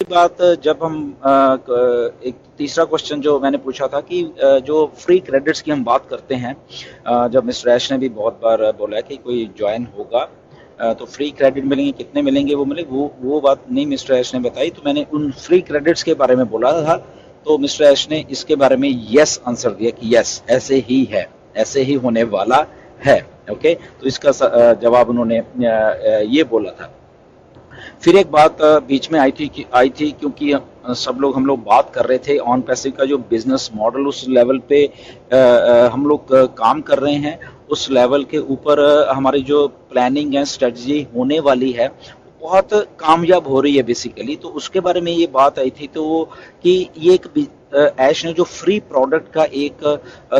बात जब हम एक तीसरा क्वेश्चन जो मैंने पूछा था कि जो फ्री क्रेडिट्स की हम बात करते हैं, जब मिस्टर ऐश ने भी बहुत बार बोला है कि कोई ज्वाइन होगा तो फ्री क्रेडिट मिलेंगे, कितने मिलेंगे, वो मिलेंगे, वो बात नहीं मिस्टर ऐश ने बताई। तो मैंने उन फ्री क्रेडिट्स के बारे में बोला था, तो मिस्टर ऐश ने इसके बारे में यस आंसर दिया कि यस ऐसे ही है, ऐसे ही होने वाला है। ओके, तो इसका जवाब उन्होंने ये बोला था। फिर एक बात बीच में आई थी क्योंकि सब लोग हम लोग बात कर रहे थे ऑन पैसिव का जो बिजनेस मॉडल उस लेवल पे हम लोग काम कर रहे हैं, उस लेवल के ऊपर हमारी जो प्लानिंग है, स्ट्रेटजी होने वाली है, बहुत कामयाब हो रही है बेसिकली। तो उसके बारे में ये बात आई थी, तो वो कि ये एक ऐश ने जो फ्री प्रोडक्ट का एक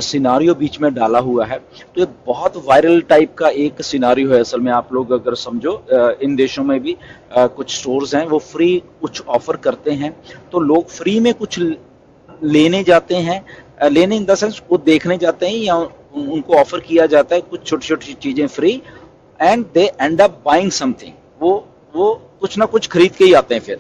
सिनारियो बीच में डाला हुआ है, तो ये बहुत वायरल टाइप का एक सिनारियो है असल में। आप लोग अगर समझो, इन देशों में भी कुछ स्टोर्स हैं वो फ्री कुछ ऑफर करते हैं, तो लोग फ्री में कुछ लेने जाते हैं, लेने इन द सेंस वो देखने जाते हैं, या उनको ऑफर किया जाता है कुछ छोटी छोटी चीजें free, and they and up buying something. वो कुछ ना कुछ खरीद के ही आते हैं फिर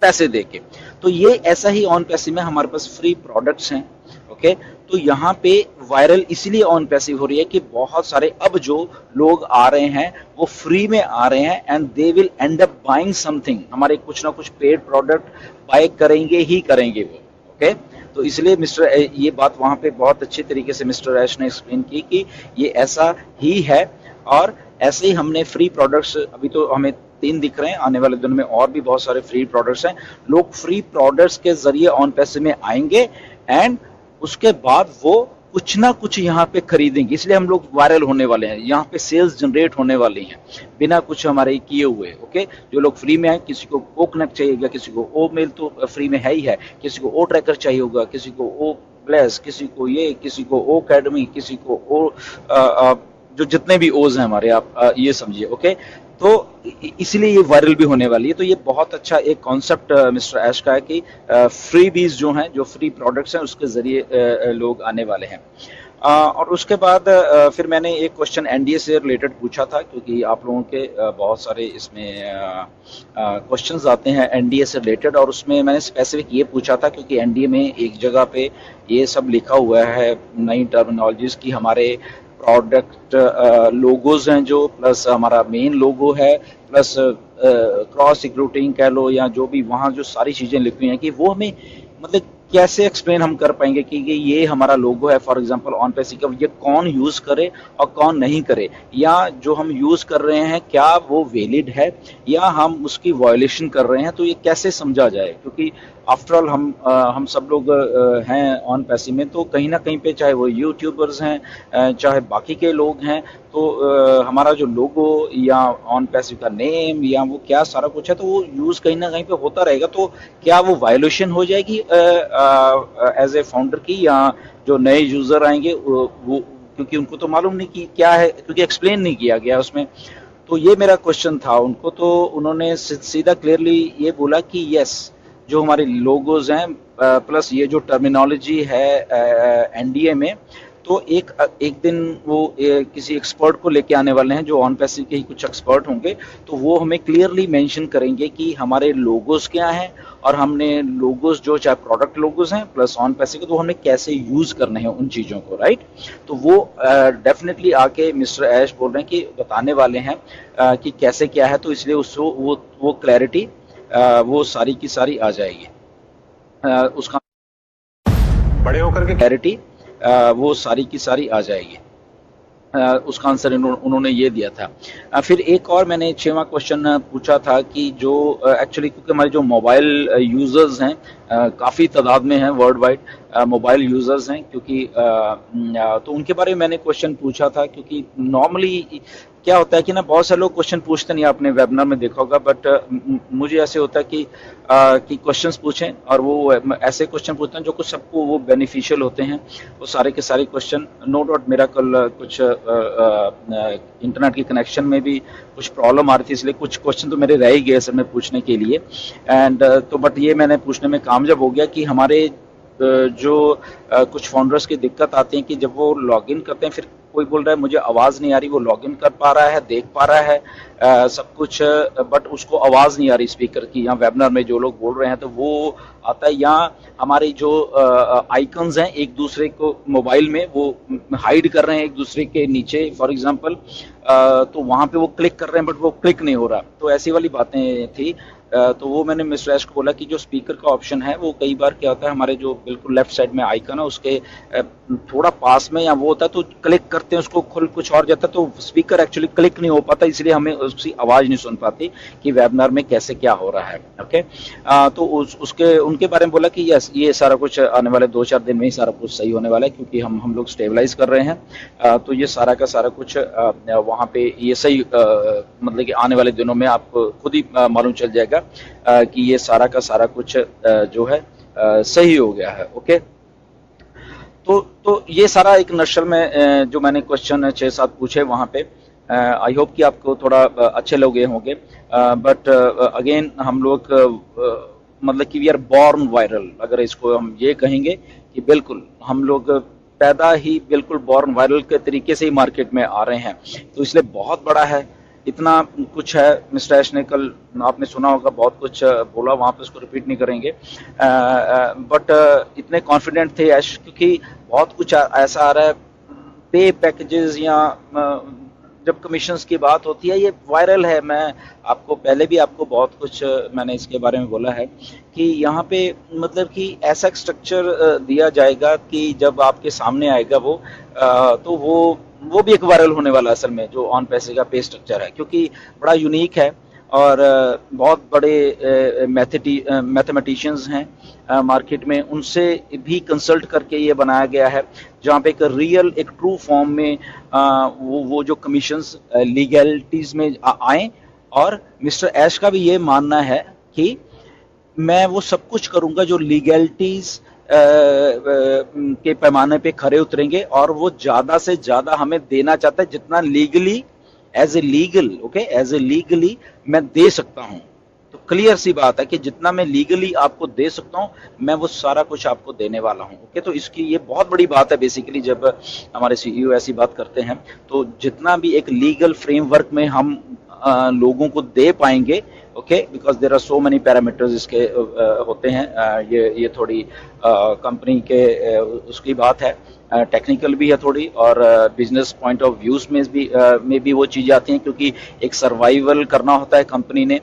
पैसे दे के। तो ये ऐसा ही ऑन पैसिव में हमारे पास फ्री प्रोडक्ट्स हैं। ओके, तो यहाँ पे वायरल इसलिए ऑन पैसिव हो रही है कि बहुत सारे अब जो लोग आ रहे हैं वो फ्री में आ रहे हैं, and they will and up buying something, हमारे कुछ ना कुछ पेड प्रोडक्ट बाय करेंगे ही करेंगे वो। ओके, तो इसलिए मिस्टर ये बात वहां पे बहुत अच्छे तरीके से मिस्टर ऐश ने एक्सप्लेन की कि ये ऐसा ही है। और ऐसे ही हमने फ्री प्रोडक्ट्स, अभी तो हमें 3 दिख रहे हैं, आने वाले दिन में और भी बहुत सारे फ्री प्रोडक्ट्स हैं। लोग फ्री प्रोडक्ट्स के जरिए ऑन पैसिव में आएंगे, एंड उसके बाद वो कुछ ना कुछ यहाँ पे खरीदेंगे, इसलिए हम लोग वायरल होने वाले हैं, यहाँ पे सेल्स जनरेट होने वाली हैं बिना कुछ हमारे किए हुए। ओके, जो लोग फ्री में आए, किसी को ओ कनेक्ट चाहिए होगा, किसी को ओ मेल तो फ्री में है ही है, किसी को ओ ट्रैकर चाहिए होगा, किसी को ओ प्लस, किसी को ये, किसी को ओ अकेडमी, किसी को ओ जो जितने भी ओज हैं हमारे, आप ये समझिए। ओके, तो इसलिए ये वायरल भी होने वाली है। तो ये बहुत अच्छा एक कॉन्सेप्ट मिस्टर ऐश का है कि फ्री बीज जो हैं, जो फ्री प्रोडक्ट्स हैं, उसके जरिए लोग आने वाले हैं। और उसके बाद फिर मैंने एक क्वेश्चन एनडीए से रिलेटेड पूछा था, क्योंकि आप लोगों के बहुत सारे इसमें क्वेश्चंस आते हैं एनडीए से रिलेटेड, और उसमें मैंने स्पेसिफिक ये पूछा था क्योंकि एनडीए में एक जगह पे ये सब लिखा हुआ है, नई टर्मिनोलॉजीज की, हमारे प्रोडक्ट लोगोज हैं जो, प्लस हमारा मेन लोगो है, प्लस क्रॉस रिक्रूटिंग कह लो, या जो भी वहाँ जो सारी चीज़ें लिखी हैं, कि वो हमें मतलब कैसे एक्सप्लेन हम कर पाएंगे कि ये हमारा लोगो है, फॉर एग्जांपल ऑन पैसिव का, ये कौन यूज करे और कौन नहीं करे, या जो हम यूज कर रहे हैं क्या वो वैलिड है या हम उसकी वायलेशन कर रहे हैं, तो ये कैसे समझा जाए। क्योंकि आफ्टर ऑल हम सब लोग हैं ऑन पैसिव में, तो कहीं ना कहीं पे चाहे वो यूट्यूबर्स हैं, चाहे बाकी के लोग हैं, तो हमारा जो लोगो या ऑन पैसिव का नेम या वो क्या सारा कुछ है, तो वो यूज कहीं ना कहीं पे होता रहेगा। तो क्या वो वायलेशन हो जाएगी एज ए फाउंडर की, या जो नए यूजर आएंगे वो क्योंकि उनको तो मालूम नहीं कि क्या है, क्योंकि एक्सप्लेन नहीं किया गया उसमें। तो ये मेरा क्वेश्चन था उनको, तो उन्होंने सीधा क्लियरली ये बोला कि यस, जो हमारे लोगोज हैं प्लस ये जो टर्मिनोलॉजी है एनडीए में, तो एक दिन वो किसी एक्सपर्ट को लेके आने वाले हैं, जो ऑन पैसिव के ही कुछ एक्सपर्ट होंगे, तो वो हमें क्लियरली मेंशन करेंगे कि हमारे लोगोस क्या हैं, और हमने लोगोस जो चाहे प्रोडक्ट लोगोस हैं प्लस ऑन पैसिव, तो हमें कैसे यूज करने हैं उन चीज़ों को, राइट। तो वो डेफिनेटली आके मिस्टर ऐश बोल रहे हैं कि बताने वाले हैं कि कैसे क्या है, तो इसलिए उसको वो क्लैरिटी वो सारी की सारी आ जाएगी। उसका बड़े होकर के क्लैरिटी वो सारी की सारी आ जाएगी। उसका आंसर उन्होंने ये दिया था। फिर एक और मैंने 6वां क्वेश्चन पूछा था कि जो एक्चुअली क्योंकि हमारे जो मोबाइल यूजर्स हैं काफ़ी तादाद में हैं, वर्ल्ड वाइड मोबाइल यूजर्स हैं, क्योंकि तो उनके बारे में मैंने क्वेश्चन पूछा था, क्योंकि नॉर्मली क्या होता है कि ना बहुत सारे लोग क्वेश्चन पूछते नहीं, आपने वेबिनार में देखा होगा, बट मुझे ऐसे होता है कि क्वेश्चंस पूछें, और वो ऐसे क्वेश्चन पूछते हैं जो कुछ सबको वो बेनिफिशियल होते हैं, वो सारे के सारे क्वेश्चन। नो डाउट मेरा कल कुछ इंटरनेट के कनेक्शन में भी कुछ प्रॉब्लम आ रही थी, इसलिए कुछ क्वेश्चन तो मेरे रह ही गए सर में पूछने के लिए, एंड तो बट ये मैंने पूछने में कामयाब हो गया कि हमारे जो कुछ फाउंडर्स की दिक्कत आती है कि जब वो लॉगिन करते हैं फिर कोई बोल रहा है मुझे आवाज़ नहीं आ रही, वो लॉगिन कर पा रहा है, देख पा रहा है सब कुछ, बट उसको आवाज़ नहीं आ रही स्पीकर की, या वेबिनार में जो लोग बोल रहे हैं तो वो आता है, या हमारी जो आइकन्स हैं एक दूसरे को मोबाइल में वो हाइड कर रहे हैं एक दूसरे के नीचे फॉर एग्जांपल, तो वहाँ पे वो क्लिक कर रहे हैं बट वो क्लिक नहीं हो रहा, तो ऐसी वाली बातें थी। तो वो मैंने मिस्टर ऐश को बोला कि जो स्पीकर का ऑप्शन है वो कई बार क्या होता है, हमारे जो बिल्कुल लेफ्ट साइड में आइकन है उसके थोड़ा पास में या वो होता है, तो क्लिक करते हैं उसको खुल कुछ और जाता है, तो स्पीकर एक्चुअली क्लिक नहीं हो पाता, इसलिए हमें उसकी आवाज़ नहीं सुन पाती कि वेबिनार में कैसे क्या हो रहा है। ओके, तो उसके उनके बारे में बोला कि यस, ये सारा कुछ आने वाले 2-4 दिन में ही सारा कुछ सही होने वाला है, क्योंकि हम लोग स्टेबलाइज कर रहे हैं। तो ये सारा का सारा कुछ वहाँ पे ये सही मतलब कि आने वाले दिनों में आपको खुद ही मालूम चल जाएगा कि ये सारा का सारा कुछ जो है सही हो गया है। ओके, तो ये सारा एक नशल में जो मैंने क्वेश्चन 6-7 पूछे वहाँ पे, आई होप कि आपको थोड़ा अच्छे लगे होंगे, बट अगेन हम लोग मतलब कि वी आर बॉर्न वायरल, अगर इसको हम ये कहेंगे कि बिल्कुल हम लोग पैदा ही बिल्कुल बॉर्न वायरल के तरीके से ही मार्केट में आ रहे हैं, तो इसलिए बहुत बड़ा है, इतना कुछ है। मिस्टर ऐश ने कल आपने सुना होगा बहुत कुछ बोला, वहाँ पे उसको रिपीट नहीं करेंगे, बट इतने कॉन्फिडेंट थे ऐश, क्योंकि बहुत कुछ ऐसा आ रहा है, पे पैकेजेस या जब कमीशंस की बात होती है, ये वायरल है। मैं आपको पहले भी आपको बहुत कुछ मैंने इसके बारे में बोला है कि यहाँ पे मतलब कि ऐसा स्ट्रक्चर दिया जाएगा कि जब आपके सामने आएगा वो तो वो भी एक वायरल होने वाला असल में, जो ऑन पैसे का पे स्ट्रक्चर है, क्योंकि बड़ा यूनिक है और बहुत बड़े मैथमेटिशियंस हैं मार्केट में, उनसे भी कंसल्ट करके ये बनाया गया है, जहाँ पे एक रियल एक ट्रू फॉर्म में वो जो कमीशंस लीगैलिटीज में आए। और मिस्टर ऐश का भी ये मानना है कि मैं वो सब कुछ करूंगा जो लीगैलिटीज के पैमाने पे खरे उतरेंगे, और वो ज्यादा से ज्यादा हमें देना चाहता है जितना legally as a legal, okay, as a legally मैं दे सकता हूं। तो क्लियर सी बात है कि जितना मैं लीगली आपको दे सकता हूं मैं वो सारा कुछ आपको देने वाला हूं। ओके, तो इसकी ये बहुत बड़ी बात है बेसिकली, जब हमारे सीईओ ऐसी बात करते हैं तो जितना भी एक लीगल फ्रेमवर्क में हम लोगों को दे पाएंगे, okay, because there are so many parameters इसके होते हैं, ये थोड़ी कंपनी के उसकी बात है, टेक्निकल भी है थोड़ी, और बिजनेस पॉइंट ऑफ व्यूज में भी वो चीज़ें आती हैं, क्योंकि एक सर्वाइवल करना होता है कंपनी ने,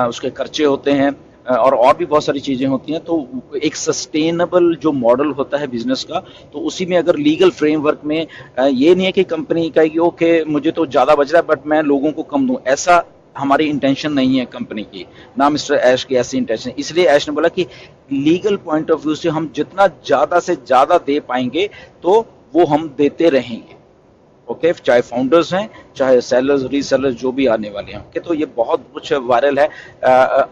उसके खर्चे होते हैं और भी बहुत सारी चीज़ें होती हैं। तो एक सस्टेनेबल जो मॉडल होता है बिजनेस का, तो उसी में अगर लीगल फ्रेमवर्क में ये नहीं है कि कंपनी कहेगी ओके मुझे तो ज़्यादा बच रहा है बट मैं लोगों को कम दूं, ऐसा हमारी इंटेंशन नहीं है कंपनी की, ना मिस्टर ऐश की ऐसी इंटेंशन। इसलिए ऐश ने बोला कि लीगल पॉइंट ऑफ व्यू से हम जितना ज़्यादा से ज़्यादा दे पाएंगे तो वो हम देते रहेंगे। ओके, चाहे फाउंडर्स हैं, चाहे सेलर्स, रीसेलर्स, जो भी आने वाले हैं। ओके, तो ये बहुत कुछ वायरल है,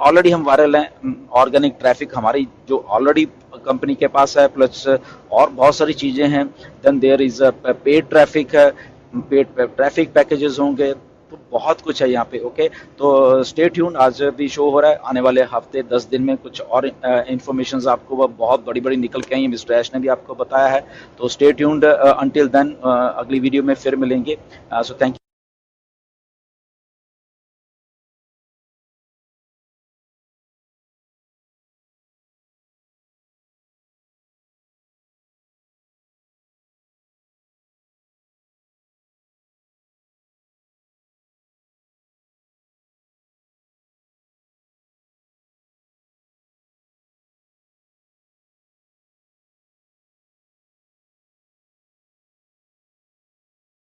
ऑलरेडी हम वायरल हैं, ऑर्गेनिक ट्रैफिक हमारी जो ऑलरेडी कंपनी के पास है, प्लस और बहुत सारी चीज़ें हैं। Then there is paid traffic है, पेड ट्रैफिक पैकेजेस होंगे, तो बहुत कुछ है यहाँ पे। ओके, तो स्टे ट्यून, आज भी शो हो रहा है, आने वाले हफ्ते 10 दिन में कुछ और इन्फॉर्मेशन आपको वह बहुत बड़ी बड़ी निकल के आई है, मिस्टर ऐश ने भी आपको बताया है। तो स्टे ट्यून्ड, अंटिल देन अगली वीडियो में फिर मिलेंगे। So thank you.